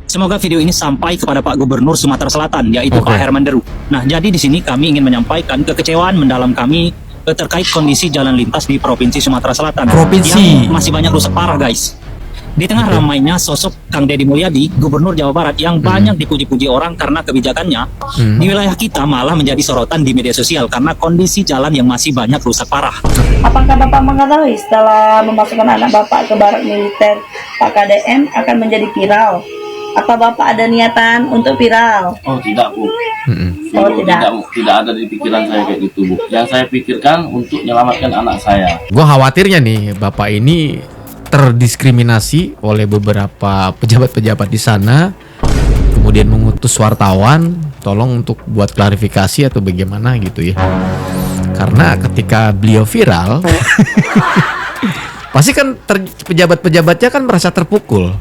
Semoga video ini sampai kepada Pak Gubernur Sumatera Selatan, yaitu Pak Herman Deru. Nah, jadi di sini kami ingin menyampaikan kekecewaan mendalam kami terkait kondisi jalan lintas di Provinsi Sumatera Selatan yang masih banyak rusak parah, guys. Di tengah ramainya sosok Kang Deddy Mulyadi, Gubernur Jawa Barat yang banyak dipuji-puji orang karena kebijakannya, di wilayah kita malah menjadi sorotan di media sosial karena kondisi jalan yang masih banyak rusak parah. Apakah Bapak mengetahui setelah memasukkan anak Bapak ke barak militer, Pak KDM akan menjadi viral? Apa Bapak ada niatan untuk viral? Oh tidak, Bu. Oh tidak. Tidak ada di pikiran saya kayak gitu, Bu. Yang saya pikirkan untuk menyelamatkan anak saya. Gue khawatirnya nih, Bapak ini terdiskriminasi oleh beberapa pejabat-pejabat di sana, kemudian mengutus wartawan, tolong untuk buat klarifikasi atau bagaimana gitu ya. Karena ketika beliau viral, pasti kan pejabat-pejabatnya kan merasa terpukul.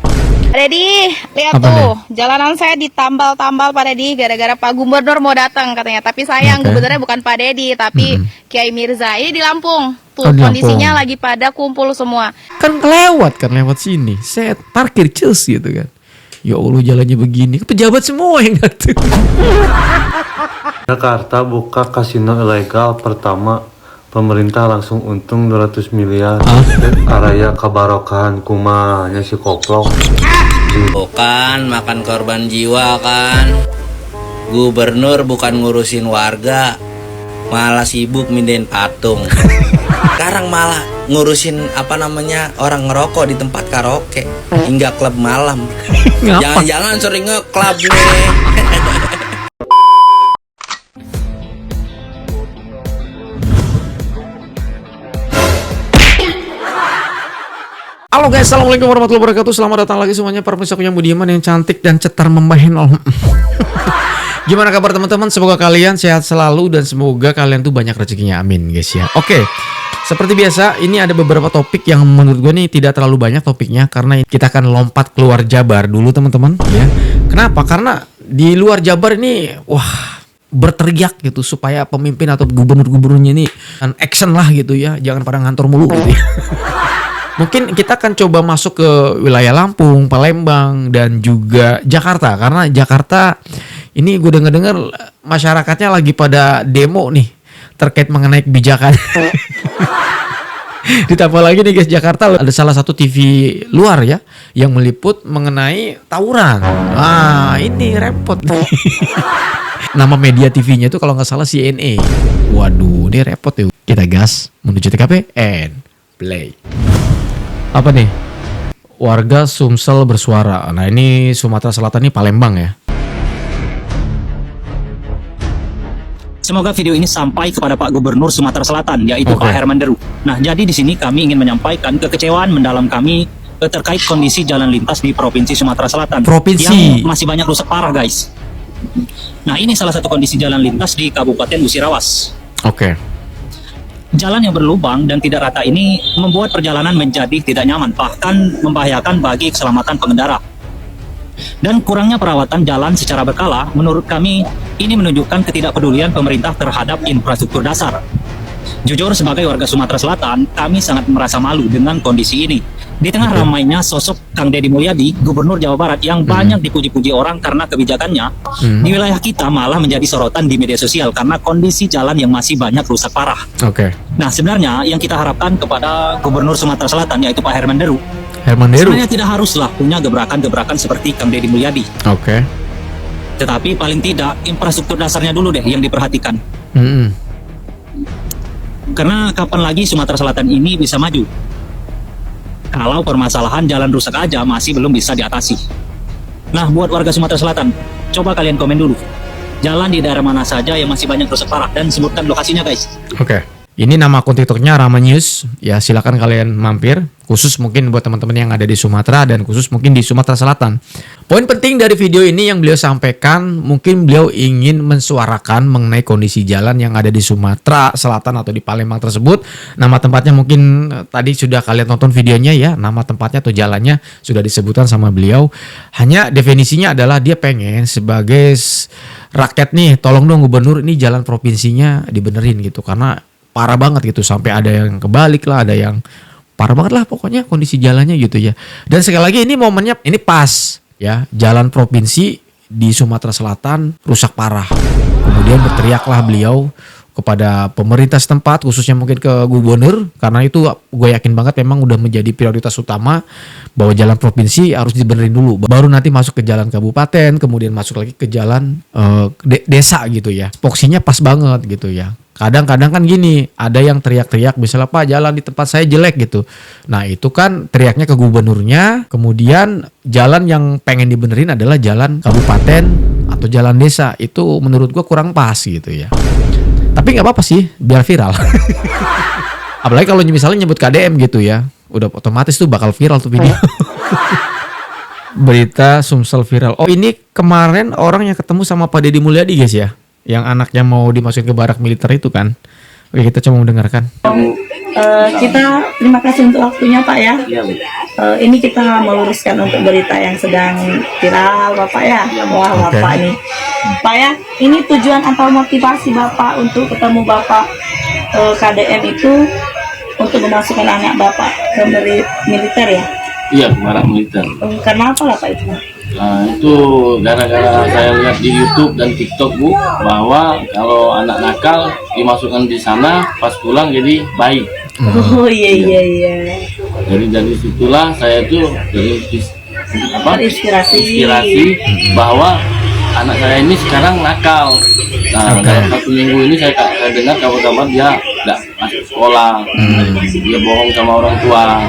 Pak Deddy, lihat Apa tuh, jalanan saya ditambal-tambal Pak Deddy gara-gara Pak Gubernur mau datang katanya. Tapi sayang gubernurnya bukan Pak Deddy, tapi Kiai Mirza. Ini di Lampung. Tuh di kondisinya Lampung. lagi pada kumpul semua. Kan lewat sini. Saya parkir cus gitu kan. Ya Allah, jalannya begini. Pejabat semua yang datang. Jakarta buka kasino ilegal pertama, pemerintah langsung untung 200 miliar. Araya kabarokan kumanya si koplok. Bukan makan korban jiwa kan. Gubernur bukan ngurusin warga, malah sibuk mindahin patung. Sekarang malah ngurusin orang ngerokok di tempat karaoke hingga klub malam. Jangan-jangan sering nge-club nih. Halo guys, assalamualaikum warahmatullahi wabarakatuh. Selamat datang lagi semuanya para pemirsa yang budiman, yang cantik dan cetar membahenol. Gimana kabar teman-teman? Semoga kalian sehat selalu dan semoga kalian tuh banyak rezekinya, amin guys ya. Oke, seperti biasa ini ada beberapa topik yang menurut gue nih tidak terlalu banyak topiknya, karena kita akan lompat keluar Jabar dulu teman-teman ya. Kenapa? Karena di luar Jabar ini berteriak gitu supaya pemimpin atau gubernur-gubernurnya ini kan action lah gitu ya, jangan pada ngantor mulu gitu ya. Mungkin kita akan coba masuk ke wilayah Lampung, Palembang, dan juga Jakarta. Karena Jakarta ini gue dengar masyarakatnya lagi pada demo nih terkait mengenai kebijakan. Ditambah lagi nih guys, Jakarta ada salah satu TV luar ya yang meliput mengenai tawuran. Ini repot. Nama media TV-nya itu kalau nggak salah CNA. Waduh, ini repot ya. Kita gas menuju TKP and play. Apa nih? Warga Sumsel bersuara. Nah ini Sumatera Selatan, ini Palembang ya. Semoga video ini sampai kepada Pak Gubernur Sumatera Selatan, yaitu Pak Herman Deru. Nah, jadi di sini kami ingin menyampaikan kekecewaan mendalam kami terkait kondisi jalan lintas di Provinsi Sumatera Selatan yang masih banyak rusak parah, guys. Nah, ini salah satu kondisi jalan lintas di Kabupaten Musirawas. Jalan yang berlubang dan tidak rata ini membuat perjalanan menjadi tidak nyaman, bahkan membahayakan bagi keselamatan pengendara. Dan kurangnya perawatan jalan secara berkala, menurut kami ini menunjukkan ketidakpedulian pemerintah terhadap infrastruktur dasar. Jujur, sebagai warga Sumatera Selatan, kami sangat merasa malu dengan kondisi ini. Di tengah ramainya sosok Kang Deddy Mulyadi, Gubernur Jawa Barat yang banyak dipuji-puji orang karena kebijakannya, di wilayah kita malah menjadi sorotan di media sosial karena kondisi jalan yang masih banyak rusak parah. Nah, sebenarnya yang kita harapkan kepada Gubernur Sumatera Selatan, yaitu Pak Herman Deru, sebenarnya tidak haruslah punya gebrakan-gebrakan seperti Kang Deddy Mulyadi. Tetapi paling tidak infrastruktur dasarnya dulu deh yang diperhatikan. Karena kapan lagi Sumatera Selatan ini bisa maju kalau permasalahan jalan rusak aja masih belum bisa diatasi. Nah, buat warga Sumatera Selatan, coba kalian komen dulu, jalan di daerah mana saja yang masih banyak rusak parah, dan sebutkan lokasinya guys. Ini nama akun TikToknya Rama News ya, silakan kalian mampir, khusus mungkin buat teman-teman yang ada di Sumatera dan khusus mungkin di Sumatera Selatan. Poin penting dari video ini yang beliau sampaikan, mungkin beliau ingin mensuarakan mengenai kondisi jalan yang ada di Sumatera Selatan atau di Palembang tersebut. Nama tempatnya mungkin tadi sudah kalian tonton videonya ya, nama tempatnya atau jalannya sudah disebutkan sama beliau. Hanya definisinya adalah dia pengen sebagai rakyat nih, tolong dong gubernur, ini jalan provinsinya dibenerin gitu, karena parah banget gitu, sampai ada yang kebalik lah, ada yang parah banget lah pokoknya kondisi jalannya gitu ya. Dan sekali lagi ini momennya ini pas ya, jalan provinsi di Sumatera Selatan rusak parah. Kemudian berteriaklah beliau kepada pemerintah setempat, khususnya mungkin ke gubernur, karena itu gue yakin banget memang udah menjadi prioritas utama bahwa jalan provinsi harus dibenerin dulu, baru nanti masuk ke jalan kabupaten, kemudian masuk lagi ke jalan desa gitu ya. Poksinya pas banget gitu ya. Kadang-kadang kan gini, ada yang teriak-teriak misalnya Pak jalan di tempat saya jelek gitu. Nah itu kan teriaknya ke gubernurnya, kemudian jalan yang pengen dibenerin adalah jalan kabupaten atau jalan desa. Itu menurut gue kurang pas gitu ya. Tapi nggak apa-apa sih, biar viral. Apalagi kalau misalnya nyebut KDM gitu ya, udah otomatis tuh bakal viral tuh video. Berita Sumsel viral. Oh ini kemarin orang yang ketemu sama Pak Deddy Mulyadi guys ya, yang anaknya mau dimasukin ke barak militer itu kan. Oke kita coba mendengarkan. Kita terima kasih untuk waktunya Pak ya. Iya Bu. Ini kita meluruskan untuk berita yang sedang viral Bapak ya. Wah Bapak Oke. nih. Pak ya, ini tujuan atau motivasi Bapak untuk ketemu Bapak KDM itu untuk memasukkan anak Bapak ke militer ya? Iya, ke barak militer. Karena apa lah Pak itu? Nah, itu gara-gara saya lihat di YouTube dan TikTok Bu, bahwa kalau anak nakal dimasukkan di sana, pas pulang jadi baik. Oh iya. Jadi dari situlah saya tuh Terinspirasi. inspirasi bahwa anak saya ini sekarang nakal. Nah, dalam 1 minggu ini saya dengar kabar-kabar dia nggak masuk sekolah, dia bohong sama orang tua. Nah,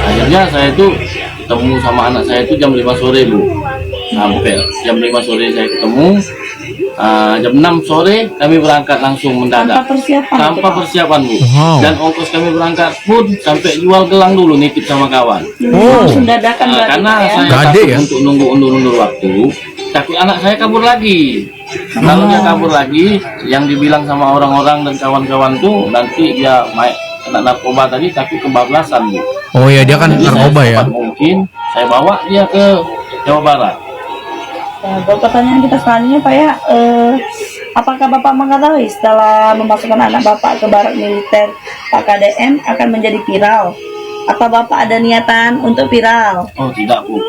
akhirnya saya tuh ketemu sama anak saya itu jam 5 sore Bu. Sampai jam 5 sore saya ketemu. Jam 6 sore kami berangkat langsung mendadak. Tanpa persiapan Bu. Wow. Dan ongkos kami berangkat pun sampai jual gelang dulu nitip sama kawan. Langsung dadakan berarti, Karena Pak ya? saya Gade takut ya? untuk nunggu undur waktu, takut anak saya kabur lagi. Kalau dia kabur lagi, yang dibilang sama orang-orang dan kawan-kawan tuh nanti dia kena narkoba tadi, tapi kebablasan Bu. Oh iya dia kan Jadi narkoba saya ya. secepat mungkin saya bawa dia ke Jawa Barat. Nah, pertanyaan kita selanjutnya Pak ya, apakah Bapak mengetahui setelah memasukkan anak Bapak ke barak militer, Pak KDM akan menjadi viral? Apa Bapak ada niatan untuk viral? Oh tidak Bu.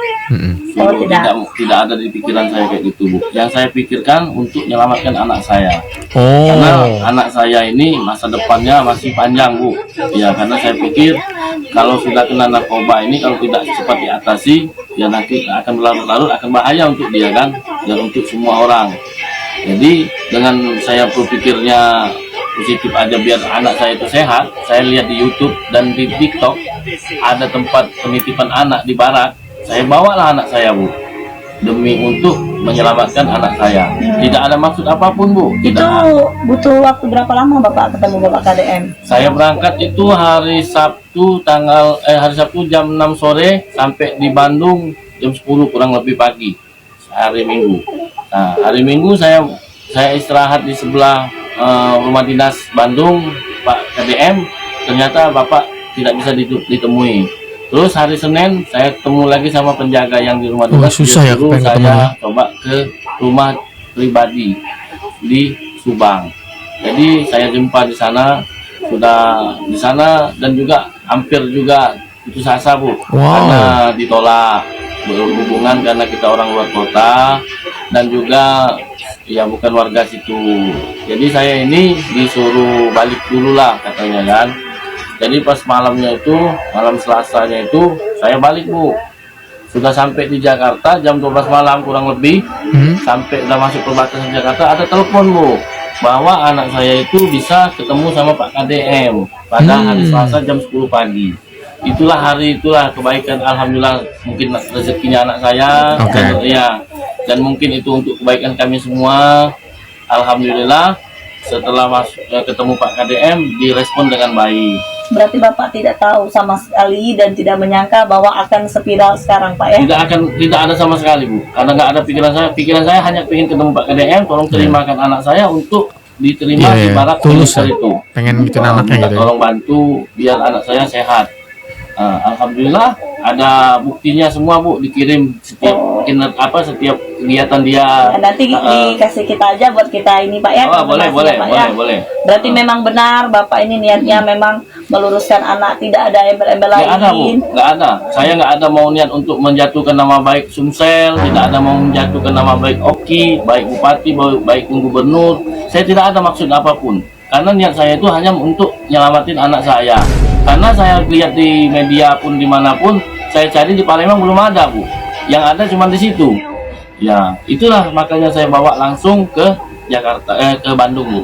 Oh, Sungguh tidak. tidak ada di pikiran saya kayak gitu Bu. Yang saya pikirkan untuk menyelamatkan anak saya. Oh. Karena anak saya ini masa depannya masih panjang Bu. Ya karena saya pikir kalau sudah kena narkoba ini kalau tidak cepat diatasi, ya nanti akan berlarut-larut, akan bahaya untuk dia kan, dan untuk semua orang. Jadi dengan saya berpikirnya positif aja biar anak saya itu sehat, saya lihat di YouTube dan di TikTok ada tempat penitipan anak di barak, saya bawalah anak saya Bu, demi untuk menyelamatkan anak saya. Tidak ada maksud apapun Bu. Itu butuh waktu berapa lama Bapak ketemu Bapak KDM? Saya berangkat itu hari Sabtu hari Sabtu jam 6 sore sampai di Bandung jam 10 kurang lebih pagi. Hari Minggu. Nah, hari Minggu saya istirahat di sebelah rumah dinas Bandung Pak KDM. Ternyata Bapak tidak bisa ditemui. Terus hari Senin saya ketemu lagi sama penjaga yang di rumah dinas. susah ya Disuruh pengen ketemu. saya coba ke rumah pribadi di Subang. Jadi saya jumpa di sana, sudah di sana dan juga hampir juga putus asa Bu. Wow. Karena ditolak berhubungan karena kita orang luar kota dan juga ya bukan warga situ. Jadi saya ini disuruh balik dulu lah katanya kan. Jadi pas malamnya itu, malam Selasanya itu saya balik Bu. Sudah sampai di Jakarta jam 12 malam kurang lebih, sampai udah masuk perbatasan Jakarta ada telepon Bu bahwa anak saya itu bisa ketemu sama Pak KDM pada hari Selasa jam 10 pagi. Itulah kebaikan, alhamdulillah, mungkin rezekinya anak saya. Ya, dan mungkin itu untuk kebaikan kami semua. Alhamdulillah setelah ketemu Pak KDM direspon dengan baik. Berarti Bapak tidak tahu sama sekali dan tidak menyangka bahwa akan seviral sekarang Pak ya? Tidak ada sama sekali Bu, karena nggak ada pikiran saya hanya ingin ketemu Pak KDM, tolong terimakan anak saya untuk diterima di barak militer itu. Pengen bikin anaknya gitu ya. Tolong bantu biar anak saya sehat. Alhamdulillah ada buktinya semua Bu, dikirim setiap setiap kegiatan dia. Nah, nanti dikasih kita aja buat kita ini Pak ya. Oh, boleh, konfirmasi boleh, ya, Pak, boleh, ya. boleh. Berarti memang benar Bapak ini niatnya memang meluruskan anak, tidak ada embel-embel lain. Nggak ada Bu, nggak ada. Saya nggak ada mau niat untuk menjatuhkan nama baik Sumsel, tidak ada mau menjatuhkan nama baik Oki, baik Bupati, baik Gubernur. Saya tidak ada maksud apapun. Karena niat saya itu hanya untuk nyelamatin anak saya. Karena saya lihat di media pun dimanapun, saya cari di Palembang belum ada Bu. Yang ada cuma di situ. Ya, itulah makanya saya bawa langsung ke Jakarta, ke Bandung Bu.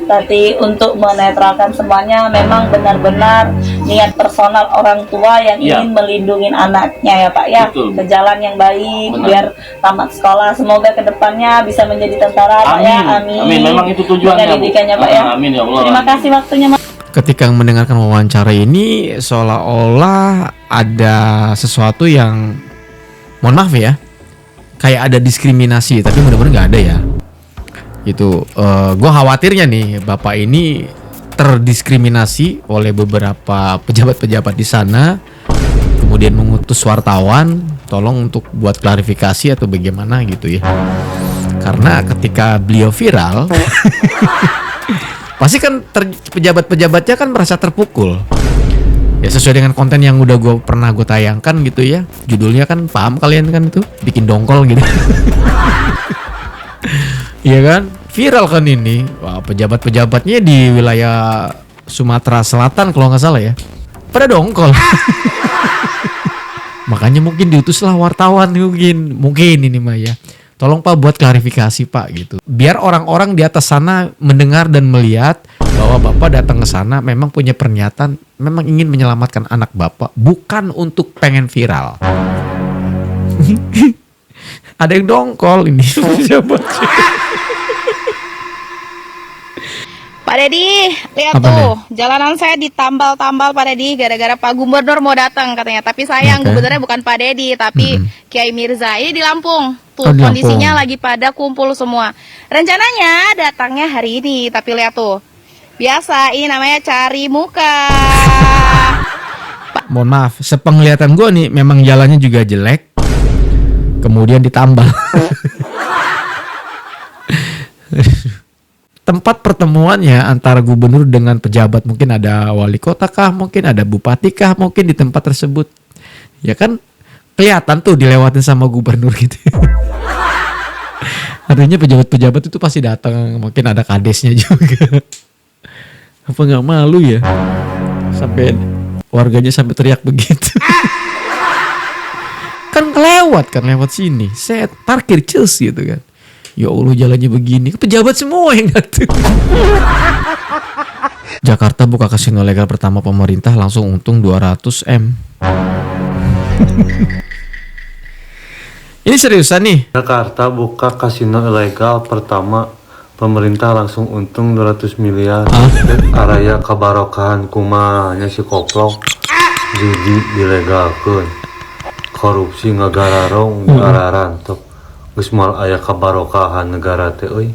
Berarti untuk menetralkan semuanya memang benar-benar niat personal orang tua yang Iya. ingin melindungi anaknya ya Pak ya. Betul. Ke jalan yang baik, Benar. biar tamat sekolah. Semoga kedepannya bisa menjadi tentara Pak ya. Amin. Amin. Memang itu tujuannya Bu. Pendidikannya Pak ya. Amin ya Allah. Terima kasih waktunya Mas. Ketika mendengarkan wawancara ini seolah-olah ada sesuatu yang, mohon maaf ya, kayak ada diskriminasi, tapi mudah-mudahan nggak ada ya. Itu gue khawatirnya nih bapak ini terdiskriminasi oleh beberapa pejabat-pejabat di sana, kemudian mengutus wartawan tolong untuk buat klarifikasi atau bagaimana gitu ya. Karena ketika beliau viral pasti kan pejabat-pejabatnya kan merasa terpukul. Ya sesuai dengan konten yang udah pernah gue tayangkan gitu ya. Judulnya kan paham kalian kan itu, bikin dongkol gitu. Iya kan? Viral kan ini. Wah, pejabat-pejabatnya di wilayah Sumatera Selatan kalau nggak salah ya. Pada dongkol. Makanya mungkin diutuslah wartawan mungkin ini mah ya. Tolong Pak buat klarifikasi Pak gitu. Biar orang-orang di atas sana mendengar dan melihat bahwa Bapak datang ke sana memang punya pernyataan, memang ingin menyelamatkan anak Bapak, bukan untuk pengen viral. Ada yang dongkol ini. Siapa sih? Pak Dedi, lihat Apa tuh, jalanan saya ditambal-tambal Pak Dedi gara-gara Pak Gubernur mau datang katanya. Tapi sayang Oke. gubernurnya bukan Pak Dedi, tapi Kiai Mirza ini di Lampung. Tuh Oh, di kondisinya Lampung. lagi pada kumpul semua. Rencananya datangnya hari ini, tapi lihat tuh. Biasa ini namanya cari muka. Mohon maaf, sepenglihatan gue nih memang jalannya juga jelek. Kemudian ditambal. Tempat pertemuannya antara gubernur dengan pejabat, mungkin ada wali kota kah, mungkin ada bupati kah, mungkin di tempat tersebut. Ya kan kelihatan tuh dilewatin sama gubernur gitu. Artinya pejabat-pejabat itu pasti datang, mungkin ada kadesnya juga. Apa nggak malu ya? Sampai warganya sampai teriak begitu. Kan lewat sini. Saya parkir cus gitu kan. Ya Allah jalannya begini. Pejabat semua yang datang. Jakarta buka kasino legal pertama pemerintah langsung untung 200 M. Ini seriusan nih. Jakarta buka kasino ilegal pertama pemerintah langsung untung 200 miliar. Araya kabarokahan kumanya si koplok judi dilegalkeun. Korupsi ngagararong diararantok. Geus moal aya kabarokahan negara teh euy.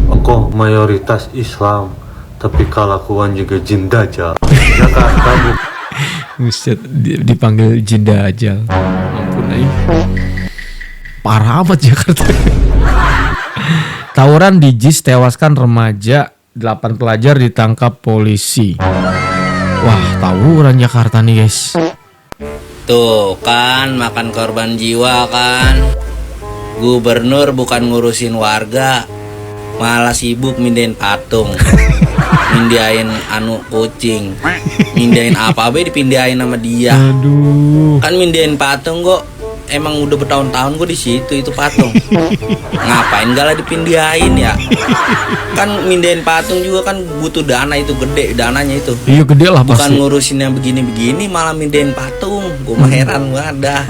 Okoh mayoritas Islam tapi kalakuan juga jin dajal. Jakarta buka Buset, dipanggil jin dajal. Ampun aing. Parah amat Jakarta. Tawuran di JIS tewaskan remaja, 8 pelajar ditangkap polisi. Wah, tawuran Jakarta nih, guys. Tuh kan makan korban jiwa kan. Gubernur bukan ngurusin warga, malah sibuk mindahin patung. Mindahin anu kucing. Mindahin apa be dipindahin sama dia. Aduh. Kan mindahin patung kok. Emang udah bertahun-tahun gue di situ itu patung. Ngapain galah dipindahin ya? Kan mindahin patung juga kan butuh dana, itu gede dananya itu. Iya gede lah Bukan pasti. ngurusin yang begini-begini malah mindahin patung. Gue mah heran banget dah.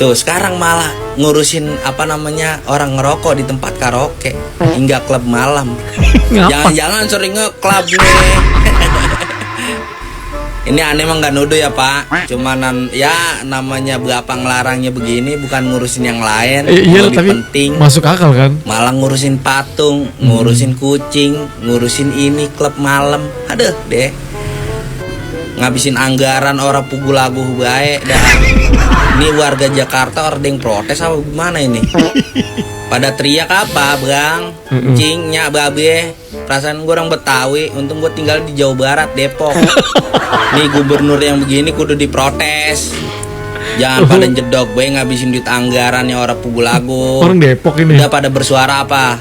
Tuh sekarang malah ngurusin apa namanya orang ngerokok di tempat karaoke hingga klub malam. Ngapa? Jangan-jangan sering nge-club nih. Ini aneh emang nggak nuduh ya Pak. Cumanan ya namanya bapak ngelarangnya begini bukan ngurusin yang lain. Iya Lebih tapi penting masuk akal kan. malah ngurusin patung, ngurusin kucing, ngurusin ini klub malam. Aduh deh. ngabisin anggaran orang pugu lagu baik dah. Ini warga Jakarta orang yang protes apa gimana ini? Pada teriak apa, Bang? Cingnya babe. Perasaan gue orang Betawi, untung gue tinggal di Jawa Barat, Depok. Nih gubernur yang begini kudu diprotes. Jangan pada jedok, gue ngabisin duit anggaran yang orang pugu lagu. Orang Depok ini. Udah pada bersuara apa?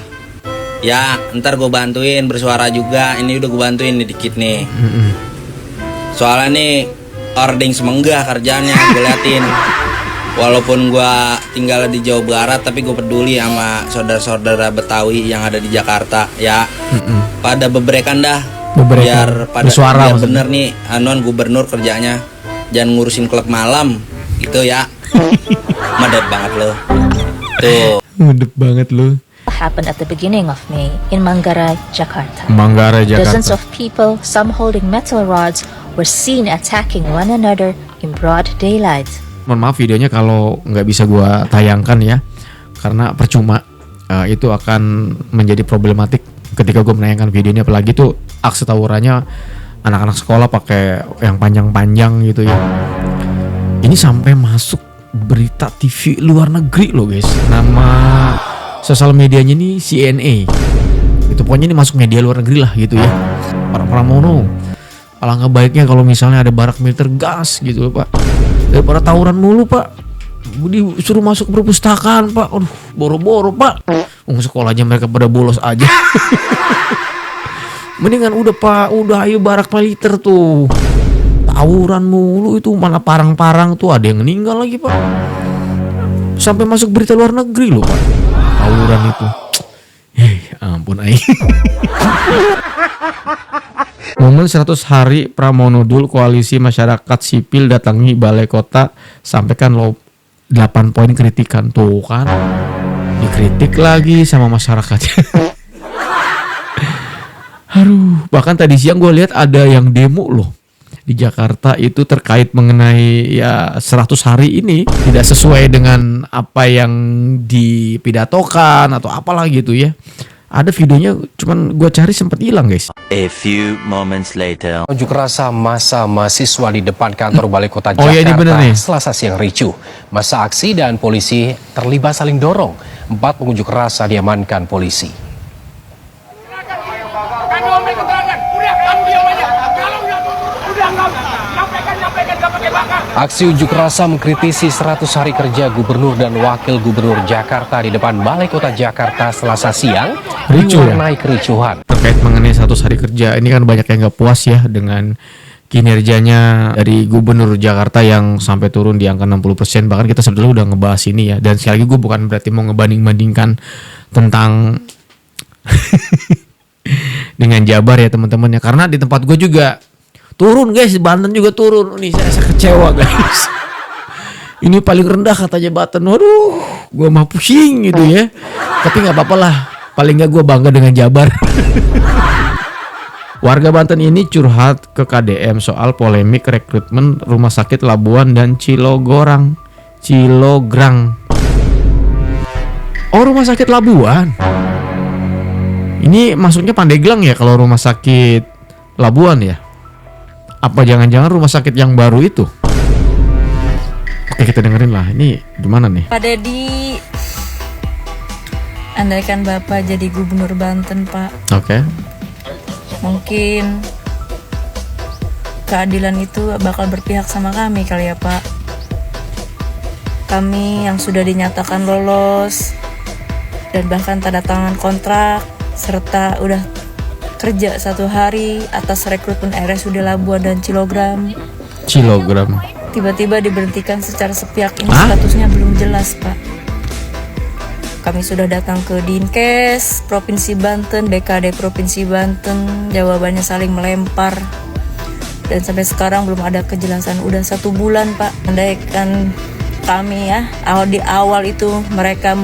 Ya, ntar gue bantuin bersuara juga. Ini udah gue bantuin nih dikit nih. Soalnya nih ording semenggah kerjanya gue liatin. Walaupun gue tinggal di Jawa Barat, tapi gue peduli sama saudara-saudara Betawi yang ada di Jakarta ya. Pada bebrekan dah. Biar pada bersuara, biar bener nih anuan gubernur kerjanya. Jangan ngurusin klub malam gitu ya. Medep banget lo. Tuh. Medep banget lo. Happened at the beginning of May in Manggarai, Jakarta. Manggarai, Dozens Jakarta. of people, some holding metal rods, were seen attacking one another in broad daylight. Mohon maaf videonya kalau nggak bisa gua tayangkan ya, karena percuma. Itu akan menjadi problematik ketika gue menayangkan video ini, apalagi tuh aksi tawurannya anak-anak sekolah pakai yang panjang-panjang gitu ya. Ini sampai masuk berita TV luar negeri loh guys. Nama sosial medianya ini CNA. Itu pokoknya ini masuk media luar negeri lah gitu ya. Para Pramono. Alangkah baiknya kalau misalnya ada barak militer gas gitu loh, Pak. Daripada tawuran mulu, Pak. Disuruh masuk perpustakaan, Pak. Aduh, boro-boro, Pak. Sekolahnya mereka pada bolos aja. Mendingan udah, Pak. Udah ayo barak militer tuh. Tawuran mulu itu, mana parang-parang tuh ada yang meninggal lagi, Pak. Sampai masuk berita luar negeri loh, Pak. Tawuran itu. Ampun aing. Momen 100 hari Pramonodul Koalisi Masyarakat Sipil datangi Balai Kota, sampaikan 8 poin kritikan. Tuh kan, dikritik lagi sama masyarakatnya. Aduh, bahkan tadi siang gue lihat ada yang demo loh di Jakarta itu terkait mengenai ya 100 hari ini tidak sesuai dengan apa yang dipidatokan atau apalah gitu ya. Ada videonya, cuman gue cari sempat hilang guys. A few moments later. Unjuk rasa massa mahasiswa di depan kantor Balai Kota Oh, Jakarta iya, ini bener nih. Selasa siang ricuh. Massa aksi dan polisi terlibat saling dorong. 4 pengunjuk rasa diamankan polisi. Aksi unjuk rasa mengkritisi 100 hari kerja Gubernur dan Wakil Gubernur Jakarta di depan Balai Kota Jakarta Selasa siang diwarnai kericuhan. Terkait mengenai 100 hari kerja, ini kan banyak yang gak puas ya dengan kinerjanya dari Gubernur Jakarta yang sampai turun di angka 60%. Bahkan kita sebetulnya udah ngebahas ini ya. Dan sekali lagi gue bukan berarti mau ngebanding-bandingkan tentang dengan Jabar ya teman-teman ya. Karena di tempat gue juga turun guys, Banten juga turun. Nih saya kecewa guys. Ini paling rendah katanya Banten. Waduh, gue mah pusing gitu ya. Tapi nggak apa-apa lah. Paling nggak gue bangga dengan Jabar. Warga Banten ini curhat ke KDM soal polemik rekrutmen Rumah Sakit Labuan dan Cilograng. Oh, Rumah Sakit Labuan. Ini masuknya Pandeglang ya kalau Rumah Sakit Labuan ya. Apa jangan-jangan rumah sakit yang baru itu? Oke, kita dengerin lah. Ini gimana nih? Pak Dedi, andaikan Bapak jadi Gubernur Banten, Pak. Oke. Mungkin keadilan itu bakal berpihak sama kami kali ya, Pak. Kami yang sudah dinyatakan lolos dan bahkan tanda tangan kontrak serta udah kerja 1 hari atas rekrutmen RSUD Labuan dan Cilograng. Tiba-tiba diberhentikan secara sepihak. Ini statusnya belum jelas, Pak. Kami sudah datang ke Dinkes Provinsi Banten, BKD Provinsi Banten, jawabannya saling melempar. Dan sampai sekarang belum ada kejelasan. Udah 1 bulan, Pak. Andaikan kami ya, di awal itu mereka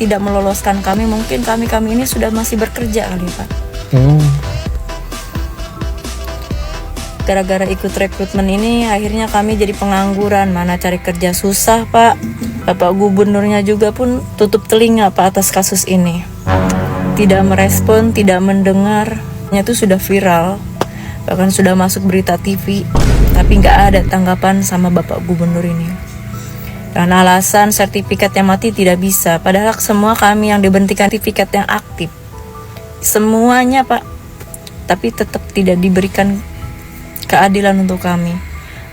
tidak meloloskan kami, mungkin kami ini sudah masih bekerja kali, Pak. Gara-gara ikut rekrutmen ini akhirnya kami jadi pengangguran. Mana cari kerja susah, Pak. Bapak Gubernurnya juga pun tutup telinga, Pak, atas kasus ini. Tidak merespon, tidak mendengar. Itu sudah viral, bahkan sudah masuk berita TV. tapi nggak ada tanggapan sama Bapak Gubernur ini. Dan alasan sertifikatnya mati tidak bisa, padahal semua kami yang diberhentikan sertifikat yang aktif, semuanya Pak, tapi tetap tidak diberikan keadilan untuk kami.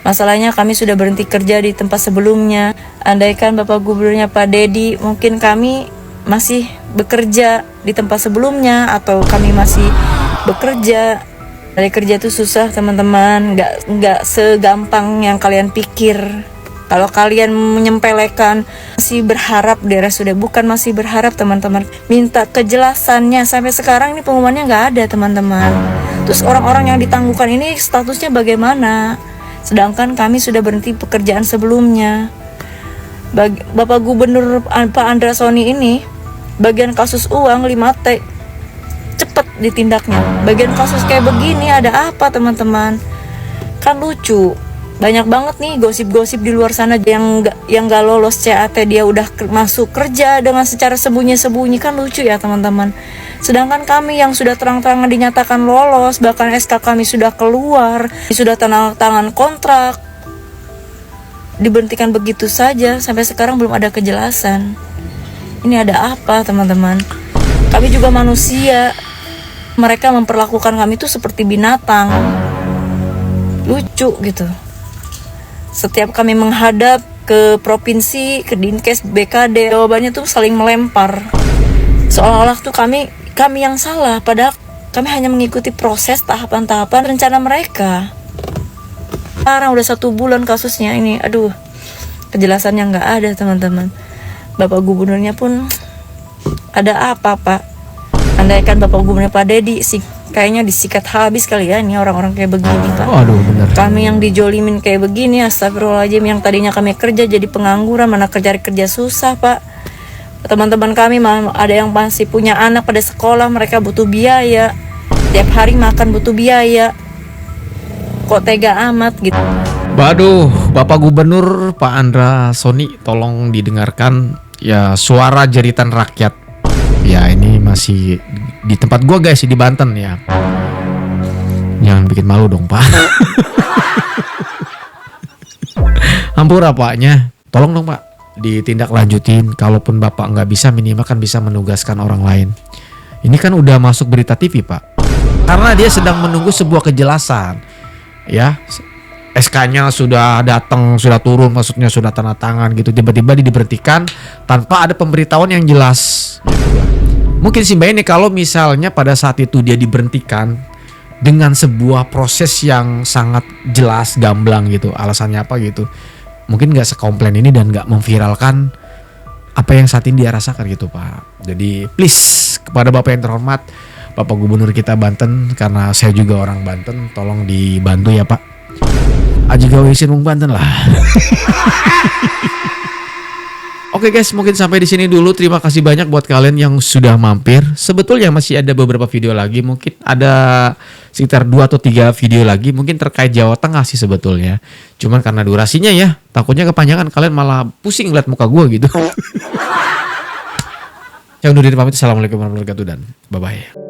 Masalahnya kami sudah berhenti kerja di tempat sebelumnya. Andaikan Bapak Gubernurnya Pak Dedi, mungkin kami masih bekerja di tempat sebelumnya, atau kami masih bekerja. Dari kerja itu susah teman-teman, nggak segampang yang kalian pikir. Kalau kalian menyempelekan, masih berharap daerah sudah, bukan masih berharap teman-teman, minta kejelasannya. Sampai sekarang ini pengumumannya nggak ada teman-teman. Terus orang-orang yang ditangguhkan ini statusnya bagaimana? Sedangkan kami sudah berhenti pekerjaan sebelumnya. Bapak Gubernur Pak Andra Soni ini, bagian kasus uang 5T cepet ditindaknya. Bagian kasus kayak begini ada apa teman-teman? Kan lucu. Banyak banget nih gosip-gosip di luar sana yang gak lolos CAT, dia udah masuk kerja dengan secara sembunyi-sembunyi. Kan lucu ya teman-teman. Sedangkan kami yang sudah terang-terangan dinyatakan lolos, bahkan SK kami sudah keluar, sudah tangan kontrak, diberhentikan begitu saja. Sampai sekarang belum ada kejelasan. Ini ada apa teman-teman? Kami juga manusia. Mereka memperlakukan kami itu seperti binatang. Lucu gitu. Setiap kami menghadap ke provinsi, ke Dinkes, BKD, jawabannya tuh saling melempar. Seolah-olah tuh kami yang salah, padahal kami hanya mengikuti proses tahapan-tahapan rencana mereka. Sekarang udah 1 bulan kasusnya ini, aduh, kejelasannya nggak ada teman-teman. Bapak Gubernurnya pun ada apa Pak? Andaikan Bapak Gubernur Pak Dedi sih, kayaknya disikat habis kali ya ini orang-orang kayak begini Pak. Aduh, bener. Kami yang dijolimin kayak begini, astagfirullahaladzim, yang tadinya kami kerja jadi pengangguran, mana kerja susah Pak. Teman-teman kami ada yang masih punya anak pada sekolah, mereka butuh biaya. Tiap hari makan butuh biaya. Kok tega amat gitu. Waduh, Bapak Gubernur Pak Andra Soni, tolong didengarkan ya suara jeritan rakyat. Ya ini masih di tempat gua guys, di Banten ya. Jangan bikin malu dong Pak. Hampura Paknya, tolong dong Pak ditindaklanjutin. Kalaupun Bapak nggak bisa, minimal kan bisa menugaskan orang lain. Ini kan udah masuk berita TV Pak, karena dia sedang menunggu sebuah kejelasan. Ya, SK-nya sudah datang, sudah turun, maksudnya sudah tanda tangan gitu. Tiba-tiba diberhentikan tanpa ada pemberitahuan yang jelas. Gitu. Mungkin sih Mbak ini kalau misalnya pada saat itu dia diberhentikan dengan sebuah proses yang sangat jelas, gamblang gitu, alasannya apa gitu, mungkin nggak sekomplain ini dan nggak memviralkan apa yang saat ini dia rasakan gitu Pak. Jadi please kepada Bapak yang terhormat, Bapak Gubernur kita Banten, karena saya juga orang Banten, tolong dibantu ya Pak. Aji gawe Sinung Banten lah. Oke guys, mungkin sampai di sini dulu. Terima kasih banyak buat kalian yang sudah mampir. Sebetulnya masih ada beberapa video lagi, mungkin ada sekitar 2 atau 3 video lagi, mungkin terkait Jawa Tengah sih sebetulnya. Cuman karena durasinya ya, takutnya kepanjangan, kalian malah pusing lihat muka gue gitu. Saya undur diri pamit. Assalamualaikum warahmatullahi wabarakatuh dan bye bye.